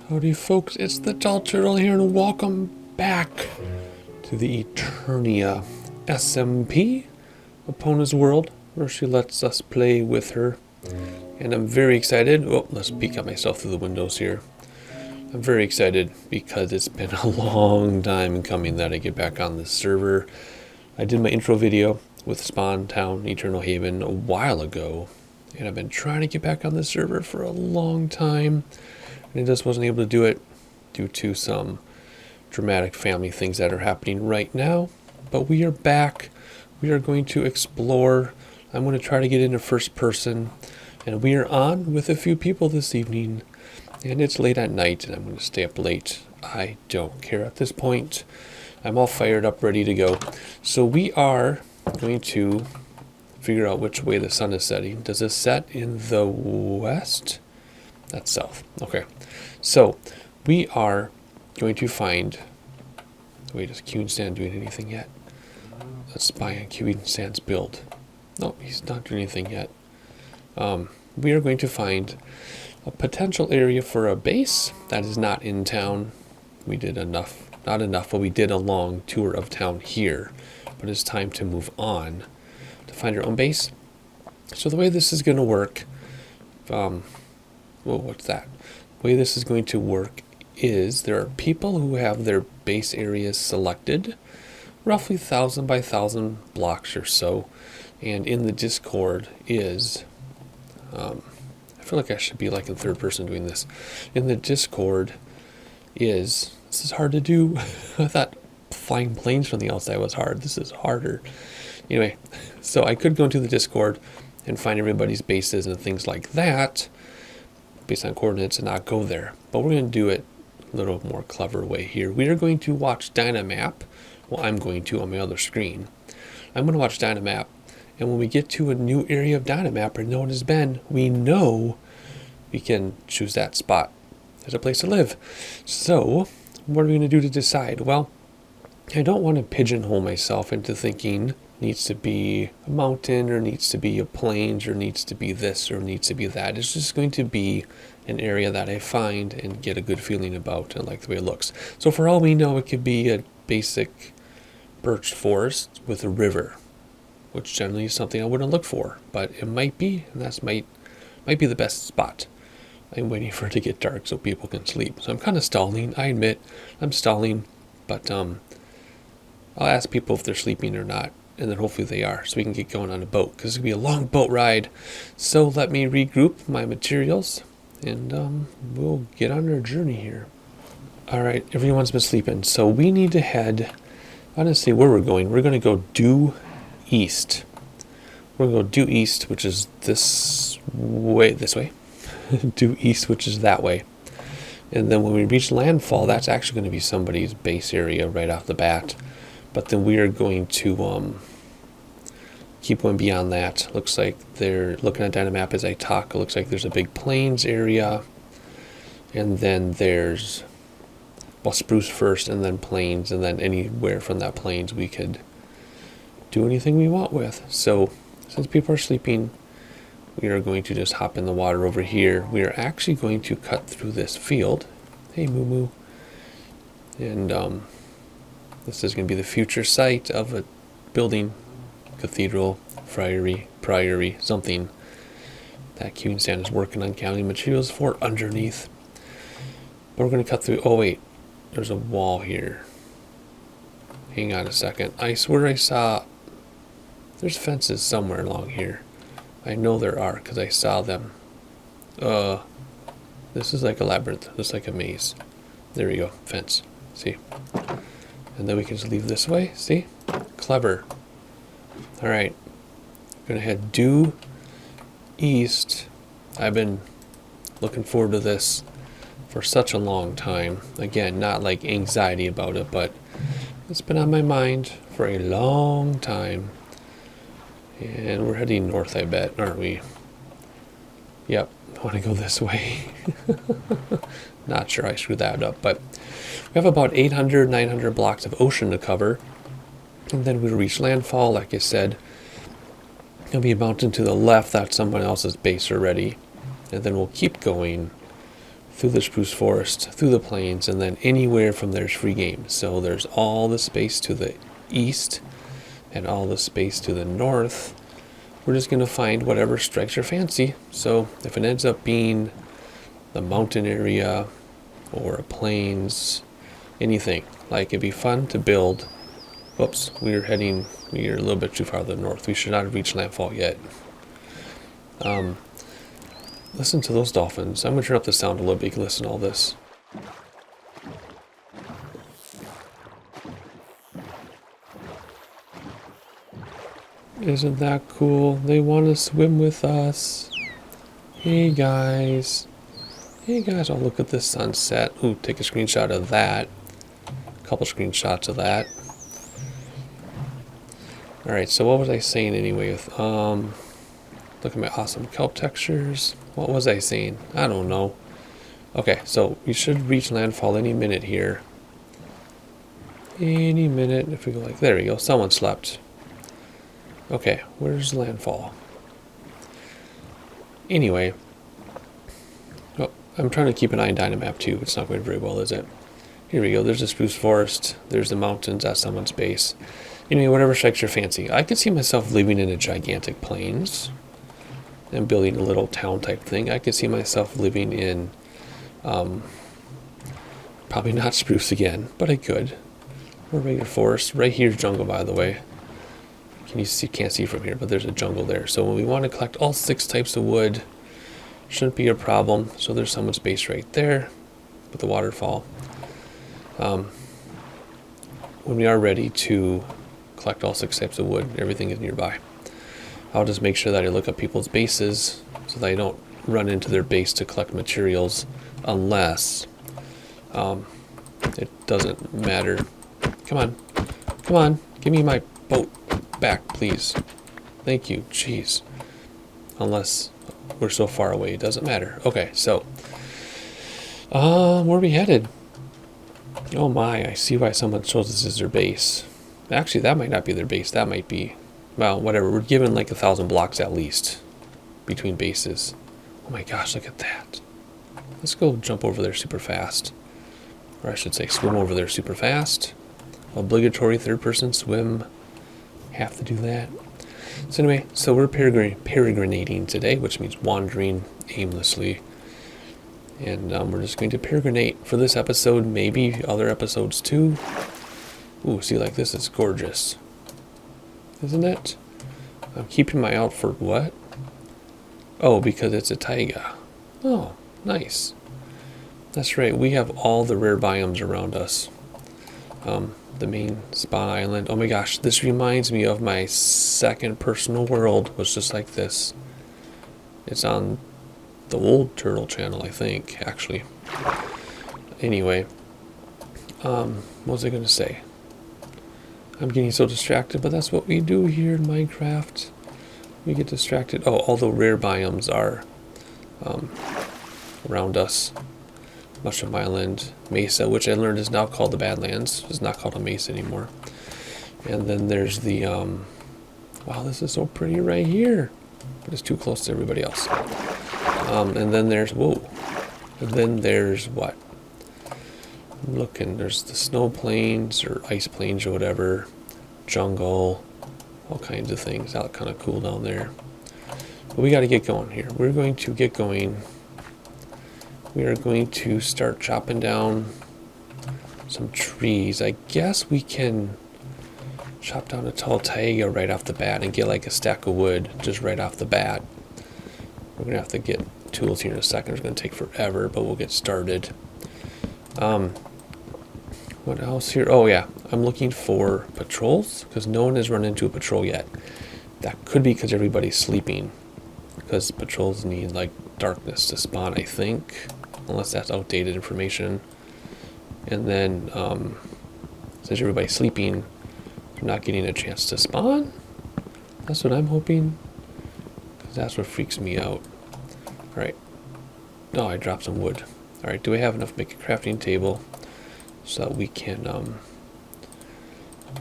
Howdy folks, it's the Tall Turtle here and welcome back to the Eternia SMP, Epona's world, where she lets us play with her. And I'm very excited. Oh, let's peek at myself through the windows here. I'm very excited because it's been a long time coming that I get back on this server. I did my intro video with Spawn Town Eternal Haven a while ago, and I've been trying to get back on this server for a long time. And I just wasn't able to do it due to some dramatic family things that are happening right now. But we are back. We are going to explore. I'm going to try to get into first person. And we are on with a few people this evening. And it's late at night and I'm going to stay up late. I don't care at this point. I'm all fired up, ready to go. So we are going to figure out which way the sun is setting. Does it set in the west? That's south. Okay. So we are going to find. Wait, is Q Sand doing anything yet? Let's spy on Q Sand's build. No, he's not doing anything yet. We are going to find a potential area for a base that is not in town. We did enough, not enough, but we did a long tour of town here. But it's time to move on to find our own base. So the way this is going to work, whoa, what's that? The way this is going to work is there are people who have their base areas selected, roughly 1,000 by 1,000 blocks or so, and in the Discord is, I feel like I should be like in third person doing this. In the Discord is, this is hard to do. I thought flying planes from the outside was hard. This is harder. Anyway, so I could go into the Discord and find everybody's bases and things like that, based on coordinates, and not go there. But we're going to do it a little more clever way here. We are going to watch Dynamap. Well, I'm going to on my other screen. I'm going to watch Dynamap, and when we get to a new area of Dynamap or know it has been, we know we can choose that spot as a place to live. So what are we going to do to decide? Well, I don't want to pigeonhole myself into thinking needs to be a mountain or needs to be a plains or needs to be this or needs to be that. It's just going to be an area that I find and get a good feeling about and like the way it looks. So for all we know, it could be a basic birch forest with a river, which generally is something I wouldn't look for, but it might be, and that might be the best spot. I'm waiting for it to get dark so people can sleep. So I'm kind of stalling. I admit I'm stalling, but I'll ask people if they're sleeping or not, and then hopefully they are, so we can get going on a boat, because it's going to be a long boat ride. So let me regroup my materials, and we'll get on our journey here. Alright, everyone's been sleeping, so we need to head, I don't see where we're going. We're going to go due east. We're going to go due east, which is this way, due east, which is that way. And then when we reach landfall, that's actually going to be somebody's base area right off the bat. But then we are going to keep going beyond that. Looks like they're looking at Dynamap as I talk. It looks like there's a big plains area. And then there's, well, spruce first and then plains. And then anywhere from that plains we could do anything we want with. So since people are sleeping, we are going to just hop in the water over here. We are actually going to cut through this field. Hey, Moo Moo. And this is going to be the future site of a building, cathedral, priory, something that Q Sand is working on counting materials for underneath. But we're going to cut through. Oh wait, there's a wall here. Hang on a second. I swear I saw there's fences somewhere along here. I know there are because I saw them. This is like a labyrinth. This is like a maze. There we go. Fence. See? And then we can just leave this way. See? Clever. Alright. We're going to head due east. I've been looking forward to this for such a long time. Again, not like anxiety about it, but it's been on my mind for a long time. And we're heading north, I bet, aren't we? Yep. I want to go this way. Not sure I screwed that up, but we have about 800, 900 blocks of ocean to cover. And then we reach landfall, like I said. There'll be a mountain to the left. That's someone else's base already. And then we'll keep going through the spruce forest, through the plains, and then anywhere from there's free game. So there's all the space to the east and all the space to the north. We're just going to find whatever strikes your fancy. So if it ends up being the mountain area or a plains, anything, like it'd be fun to build. Whoops, we're a little bit too far to the north. We should not have reached landfall yet. Listen to those dolphins. I'm going to turn up the sound a little bit. You can listen to all this. Isn't that cool? They want to swim with us. Hey guys. Hey guys, oh look at this sunset. Ooh, take a screenshot of that. A couple screenshots of that. Alright, so what was I saying anyway? Look at my awesome kelp textures. What was I saying? I don't know. Okay, so we should reach landfall any minute here. Any minute. If we go like, there we go. Someone slept. Okay, where's landfall? Anyway. Oh, I'm trying to keep an eye on Dynamap too. It's not going very well, is it? Here we go. There's the spruce forest. There's the mountains at someone's base. Anyway, whatever strikes your fancy. I could see myself living in a gigantic plains and building a little town type thing. I could see myself living in, probably not spruce again, but I could. Or regular forest. Right here's jungle, by the way. Can't see from here, but there's a jungle there. So when we want to collect all 6 types of wood, shouldn't be a problem. So there's someone's base right there with the waterfall. When we are ready to collect all 6 types of wood, everything is nearby. I'll just make sure that I look up people's bases so that I don't run into their base to collect materials unless it doesn't matter. Come on, give me my boat back, please. Thank you. Jeez. Unless we're so far away, it doesn't matter. Okay, so where are we headed? Oh my, I see why someone chose this as their base. Actually, that might not be their base. That might be, well, whatever. We're given like 1,000 blocks at least between bases. Oh my gosh, look at that. Let's go jump over there super fast. Or I should say swim over there super fast. Obligatory third-person swim. Have to do that. So anyway, so we're peregrinating today, which means wandering aimlessly. And we're just going to peregrinate for this episode, maybe other episodes too. Ooh, see, like this is gorgeous. Isn't it? I'm keeping my out for what? Oh, because it's a taiga. Oh, nice. That's right, we have all the rare biomes around us. The main spawn island. Oh my gosh, this reminds me of my second personal world. Was just like this. It's on the old Turtle channel, I think, actually. Anyway, what was I going to say? I'm getting so distracted, but that's what we do here in Minecraft. We get distracted. Oh, all the rare biomes are around us. Mushroom Island, Mesa, which I learned is now called the Badlands. It's not called a Mesa anymore. And then there's the, wow, this is so pretty right here. But it's too close to everybody else. And then there's, whoa. And then there's what? I'm looking, there's the snow plains or ice plains or whatever. Jungle, all kinds of things. That look kind of cool down there. But we got to get going here. We're going to get going. We are going to start chopping down some trees. I guess we can chop down a tall taiga right off the bat and get like a stack of wood just right off the bat. We're going to have to get tools here in a second. It's going to take forever, but we'll get started. What else here? Oh yeah, I'm looking for patrols because no one has run into a patrol yet. That could be because everybody's sleeping. Because patrols need like darkness to spawn, I think. Unless that's outdated information. And then, since everybody's sleeping, they're not getting a chance to spawn. That's what I'm hoping. Because that's what freaks me out. Alright. Oh, I dropped some wood. Alright, do I have enough to make a crafting table so that we can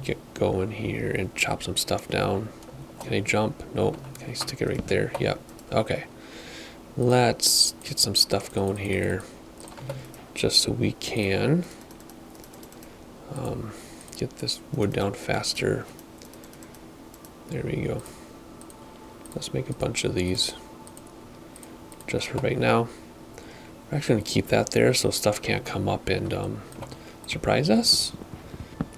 get going here and chop some stuff down? Can I jump? Nope. Can I stick it right there? Yep. Okay. Let's get some stuff going here. just so we can get this wood down faster. There we go. Let's make a bunch of these just for right now. We're actually going to keep that there so stuff can't come up and surprise us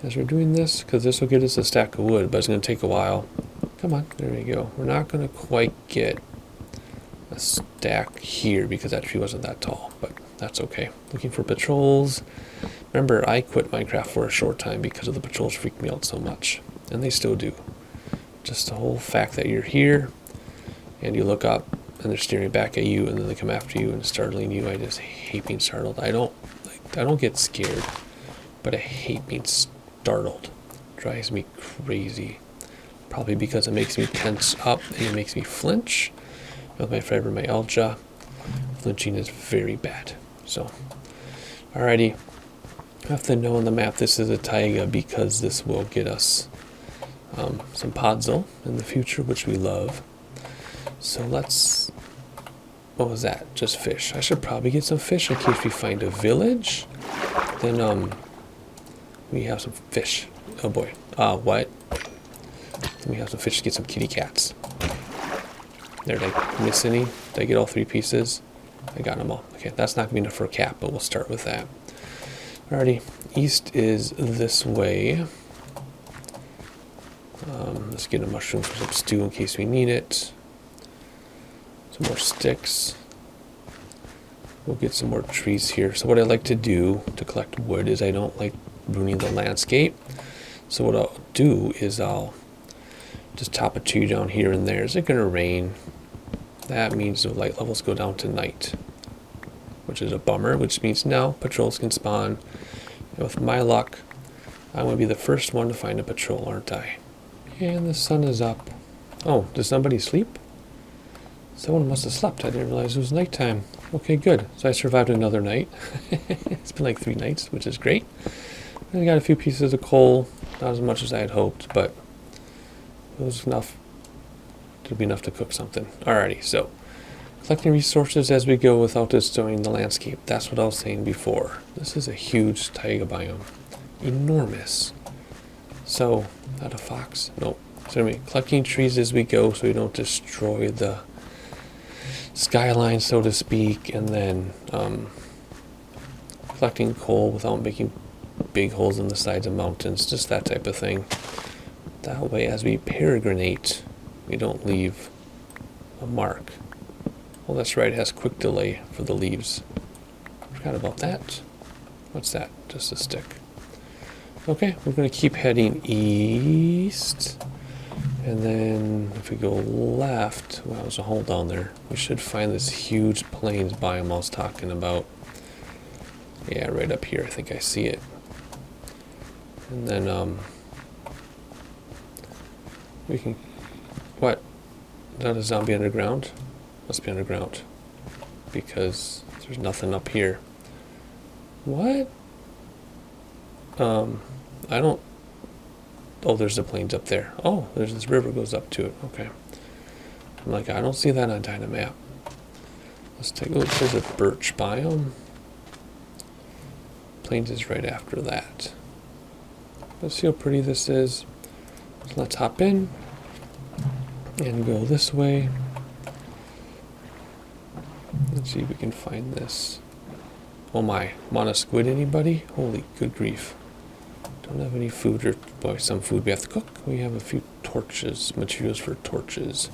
as we're doing this, because this will get us a stack of wood, but it's going to take a while. Come on, there we go. We're not going to quite get a stack here because that tree wasn't that tall, but that's okay. Looking for patrols. Remember, I quit Minecraft for a short time because of the patrols freaked me out so much, and they still do. Just the whole fact that you're here and you look up and they're staring back at you and then they come after you and startling you. I just hate being startled. I don't get scared, but I hate being startled. It drives me crazy. Probably because it makes me tense up and it makes me flinch. With my fibromyalgia, flinching is very bad. So, alrighty. I have to know on the map this is a taiga because this will get us some podzol in the future, which we love. So let's... What was that? Just fish. I should probably get some fish in case we find a village. Then we have some fish. Oh boy. What? Then we have some fish to get some kitty cats. There, did I miss any? Did I get all 3 pieces? I got them all. Okay, that's not going to be enough for a cat, but we'll start with that. Alrighty, east is this way. Let's get a mushroom for some stew in case we need it. Some more sticks. We'll get some more trees here. So what I like to do to collect wood is I don't like ruining the landscape. So what I'll do is I'll just chop a tree down here and there. Is it going to rain? That means the light levels go down to night, which is a bummer, which means now patrols can spawn. And with my luck, I'm going to be the first one to find a patrol, aren't I? And the sun is up. Oh, did somebody sleep? Someone must have slept. I didn't realize it was nighttime. Okay, good. So I survived another night. It's been like 3 nights, which is great. I got a few pieces of coal. Not as much as I had hoped, but it was enough. It'll be enough to cook something. Alrighty, so collecting resources as we go without destroying the landscape. That's what I was saying before. This is a huge taiga biome. Enormous. So, not a fox? Nope. So anyway, collecting trees as we go so we don't destroy the skyline, so to speak, and then collecting coal without making big holes in the sides of mountains, just that type of thing. That way, as we peregrinate, we don't leave a mark. Well, that's right, it has quick delay for the leaves. Forgot about that. What's that? Just a stick. Okay, we're going to keep heading east. And then if we go left, well, there's a hole down there. We should find this huge plains biome I was talking about. Yeah, right up here. I think I see it. And then, we can... What? Is that a zombie underground? Must be underground. Because there's nothing up here. What? I don't... Oh, there's the plains up there. Oh, there's this river goes up to it. Okay. I'm like, I don't see that on Dynamap. Let's take a look. There's a birch biome. Plains is right after that. Let's see how pretty this is. So let's hop in and go this way. Let's see if we can find this. Oh my, want a squid, anybody? Holy good grief. Don't have any food, or boy, some food we have to cook. We have a few torches, materials for torches.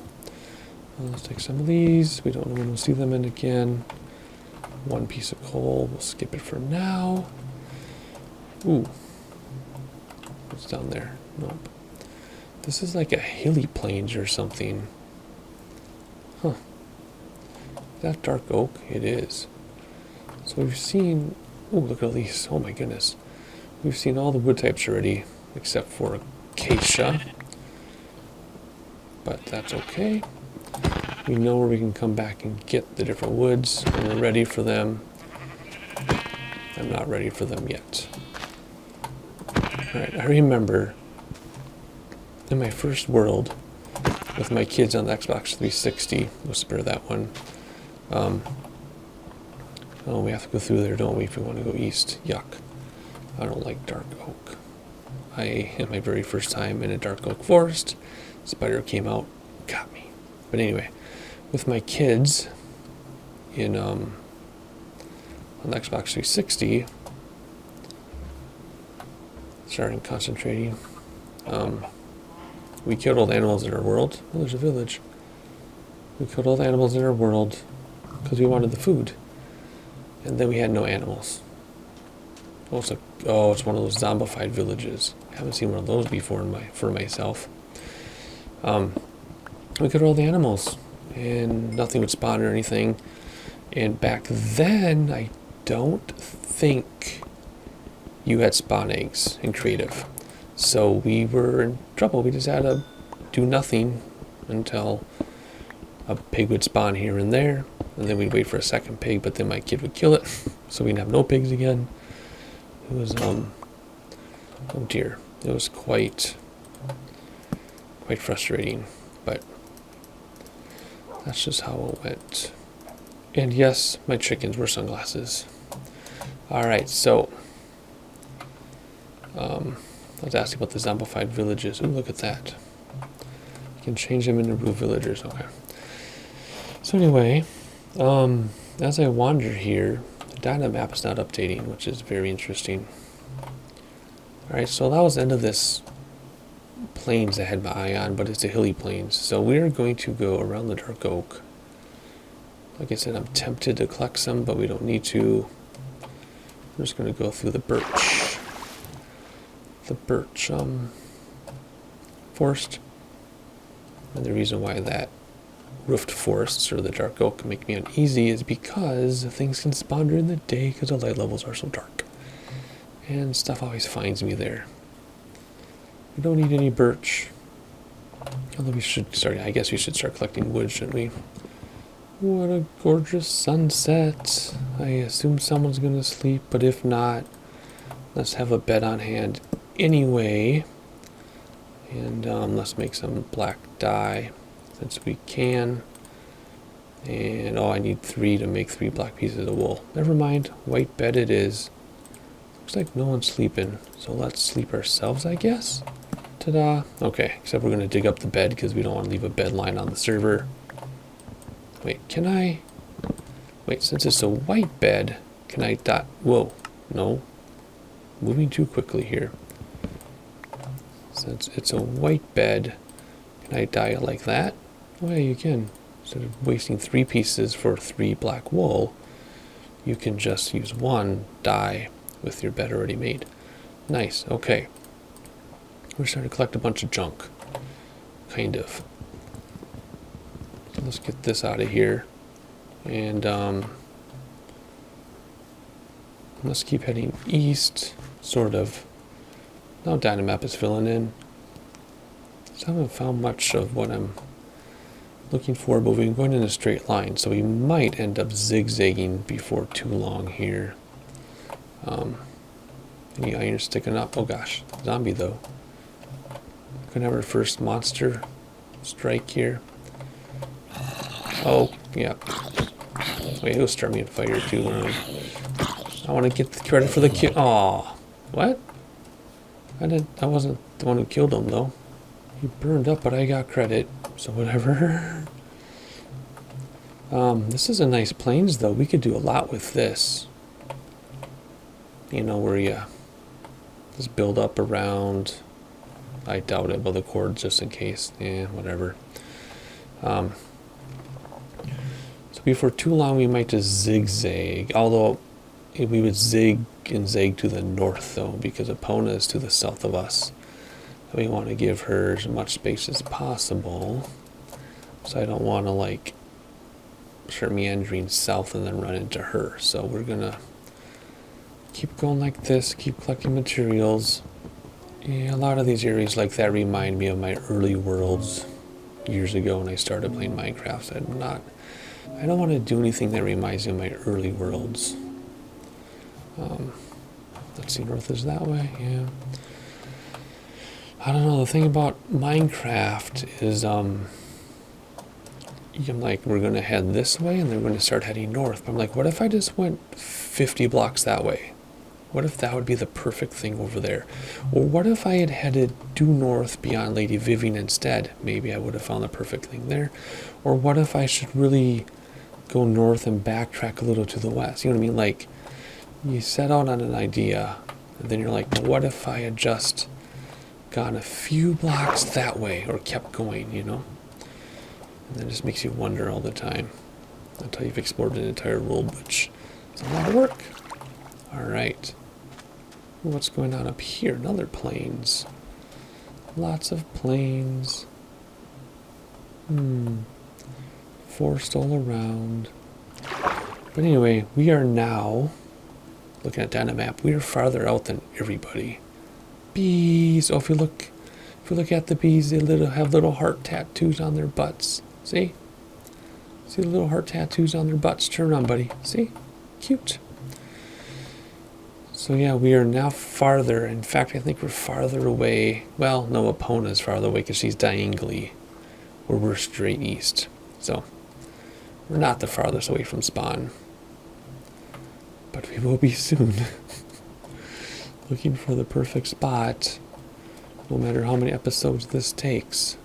Well, let's take some of these. We don't know when we'll see them in again. 1 piece of coal. We'll skip it for now. Ooh. What's down there? Nope. This is like a hilly plains or something. Huh. Is that dark oak? It is. So we've seen... Oh, look at all these. Oh my goodness. We've seen all the wood types already, except for acacia. But that's okay. We know where we can come back and get the different woods, and we're ready for them. I'm not ready for them yet. Alright, I remember in my first world with my kids on the Xbox 360, we'll spare that one. Oh, we have to go through there, don't we, if we want to go east? Yuck. I don't like dark oak. In my very first time in a dark oak forest, spider came out, got me. But anyway, with my kids in on the Xbox 360, starting concentrating, we killed all the animals in our world. Oh, there's a village. We killed all the animals in our world because we wanted the food. And then we had no animals. Oh, it's one of those zombified villages. I haven't seen one of those before for myself. We killed all the animals, and nothing would spawn or anything. And back then, I don't think you had spawn eggs in creative. So we were in trouble. We just had to do nothing until a pig would spawn here and there, and then we'd wait for a second pig, but then my kid would kill it, so we'd have no pigs again. It was, oh dear, it was quite frustrating, but that's just how it went. And yes, my chickens were sunglasses. Alright, so, I was asking about the zombified villages. Ooh, look at that. You can change them into blue villagers, okay. So anyway, as I wander here, the data map is not updating, which is very interesting. Alright, so that was the end of this plains I had my eye on, but it's a hilly plains. So we're going to go around the dark oak. Like I said, I'm tempted to collect some, but we don't need to. I'm just going to go through the birch. The birch forest. And the reason why that roofed forests or the dark oak can make me uneasy is because things can spawn during the day because the light levels are so dark. And stuff always finds me there. We don't need any birch. Although we should start, I guess we should start collecting wood, shouldn't we? What a gorgeous sunset. I assume someone's going to sleep, but if not, let's have a bed on hand anyway. And let's make some black dye since we can. And I need 3 to make 3 black pieces of wool. Never mind, white bed it is. Looks like no one's sleeping, so let's sleep ourselves, I guess. Ta-da. Okay, except we're going to dig up the bed because we don't want to leave a bed line on the server. Wait, can I? Wait, since it's a white bed, can I dot? Whoa, no. Moving too quickly here. Since it's a white bed, can I dye it like that? Oh yeah, you can. Instead of wasting 3 pieces for 3 black wool, you can just use 1 dye with your bed already made. Nice, okay. We're starting to collect a bunch of junk. Kind of. So let's get this out of here. And let's keep heading east, sort of. Now Dynamap is filling in. So I haven't found much of what I'm looking for, but we've been going in a straight line, so we might end up zigzagging before too long here. Any iron sticking up? Oh gosh, zombie though. Gonna have our first monster strike here. Oh, yeah. Wait, he'll start me on fire too. I want to get the credit for the kill. Aw, what? I wasn't the one who killed him though. He burned up, but I got credit, so whatever. This is a nice plains though. We could do a lot with this. You know, where you just build up around. I doubt it, but the cords just in case. Yeah, whatever. So before too long, we might just zigzag. Although we would zig and zag to the north though, because Epona is to the south of us. We want to give her as much space as possible. So I don't want to like start meandering south and then run into her. So we're gonna keep going like this, keep collecting materials. Yeah, a lot of these areas like that remind me of my early worlds years ago when I started playing Minecraft. So I don't want to do anything that reminds me of my early worlds. Let's see, north is that way, yeah. I don't know, the thing about Minecraft is I'm like, we're going to head this way and then we're going to start heading north. But I'm like, what if I just went 50 blocks that way? What if that would be the perfect thing over there? Or what if I had headed due north beyond Lady Vivian instead? Maybe I would have found the perfect thing there. Or what if I should really go north and backtrack a little to the west? You know what I mean? Like, you set out on an idea, and then you're like, well, what if I had just gone a few blocks that way, or kept going, you know? And that just makes you wonder all the time until you've explored an entire world, which is a lot of work. Alright. What's going on up here? Another plains. Lots of plains. Forest all around. But anyway, we are now, looking at that map, we are farther out than everybody. Bees. Oh, if you look at the bees, they have little heart tattoos on their butts. See? See the little heart tattoos on their butts? Turn around, buddy. See? Cute. So yeah, we are now farther. In fact, I think we're farther away. Well, no, Epona is farther away because she's diagonally, where we're straight east. So we're not the farthest away from spawn, but we will be soon. Looking for the perfect spot, no matter how many episodes this takes.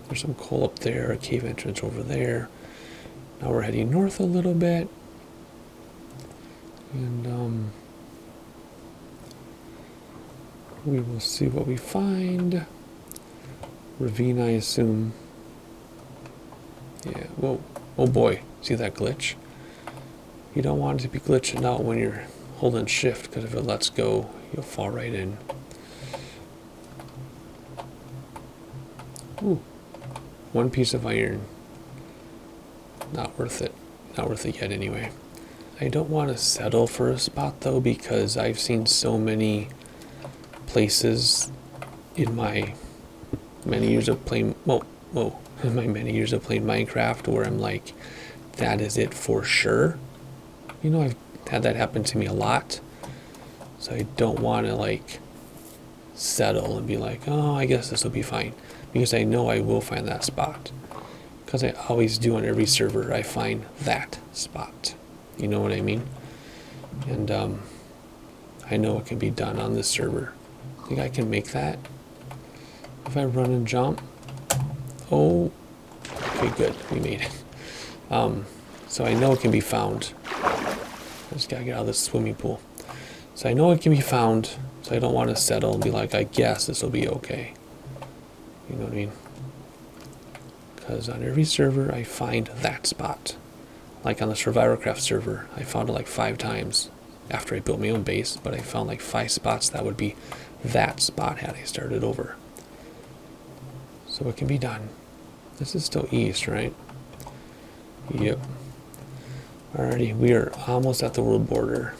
There's some coal up there, a cave entrance over there. Now we're heading north a little bit. And we will see what we find. Ravine, I assume. Yeah, whoa. Oh boy, see that glitch? You don't want it to be glitching out when you're holding shift, because if it lets go, you'll fall right in. Ooh. One piece of iron. Not worth it. Not worth it yet anyway. I don't want to settle for a spot though, because I've seen so many places in my many years of playing, in my many years of playing Minecraft where I'm like, that is it for sure. You know, I've had that happen to me a lot. So I don't want to like settle and be like, oh, I guess this will be fine. Because I know I will find that spot. Because I always do on every server, I find that spot. You know what I mean? And I know it can be done on this server. I think I can make that. If I run and jump. Oh, okay, good. We made it. So I know it can be found. I just gotta get out of this swimming pool. So I know it can be found. So I don't want to settle and be like, I guess this will be okay. You know what I mean? Because on every server, I find that spot. Like on the SurvivorCraft server, I found it like 5 times after I built my own base, but I found like 5 spots that would be that spot had I started over. So it can be done. This is still east, right? Yep. Alrighty, we are almost at the world border.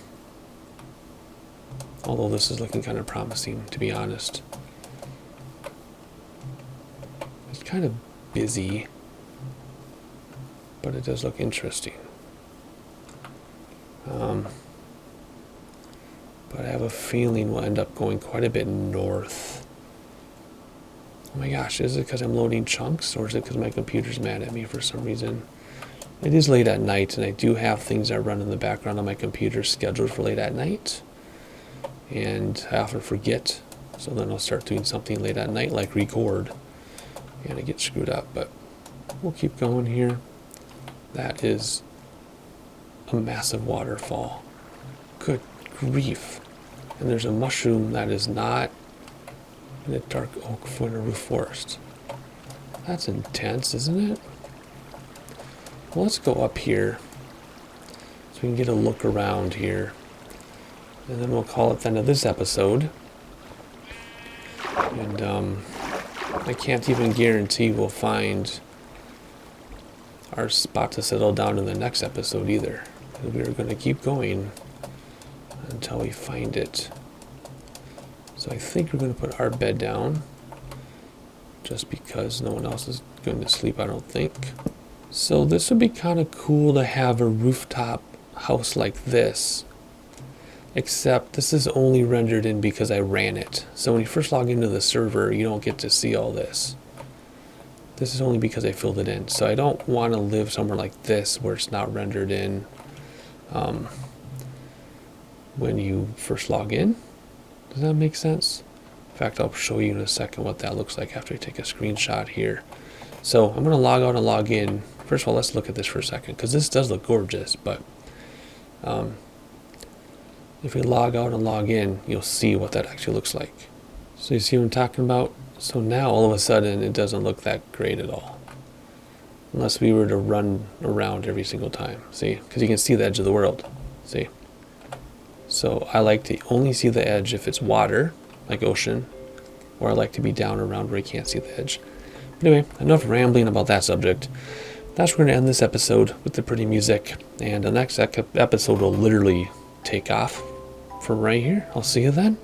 Although this is looking kind of promising, to be honest. It's kind of busy, but it does look interesting. But I have a feeling we'll end up going quite a bit north. Oh my gosh, is it because I'm loading chunks, or is it because my computer's mad at me for some reason? It is late at night, and I do have things that run in the background on my computer scheduled for late at night. And I often forget, so then I'll start doing something late at night, like record, and I get screwed up, but we'll keep going here. That is a massive waterfall. Good grief. And there's a mushroom that is not in a dark oak roof forest. That's intense, isn't it? Well, let's go up here so we can get a look around here. And then we'll call it the end of this episode. And I can't even guarantee we'll find our spot to settle down in the next episode either. We are going to keep going until we find it. So I think we're going to put our bed down just because no one else is going to sleep, I don't think. So this would be kind of cool to have a rooftop house like this. Except this is only rendered in because I ran it. So when you first log into the server, you don't get to see all this. This is only because I filled it in. So I don't want to live somewhere like this where it's not rendered in when you first log in. Does that make sense? In fact, I'll show you in a second what that looks like after I take a screenshot here. So I'm going to log out and log in. First of all, let's look at this for a second, because this does look gorgeous, but if we log out and log in, you'll see what that actually looks like. So you see what I'm talking about? So now all of a sudden it doesn't look that great at all. Unless we were to run around every single time. See? Because you can see the edge of the world. See? So I like to only see the edge if it's water, like ocean, or I like to be down around where you can't see the edge. But anyway, enough rambling about that subject. That's where we're going to end this episode with the pretty music. And the next episode will literally take off from right here. I'll see you then.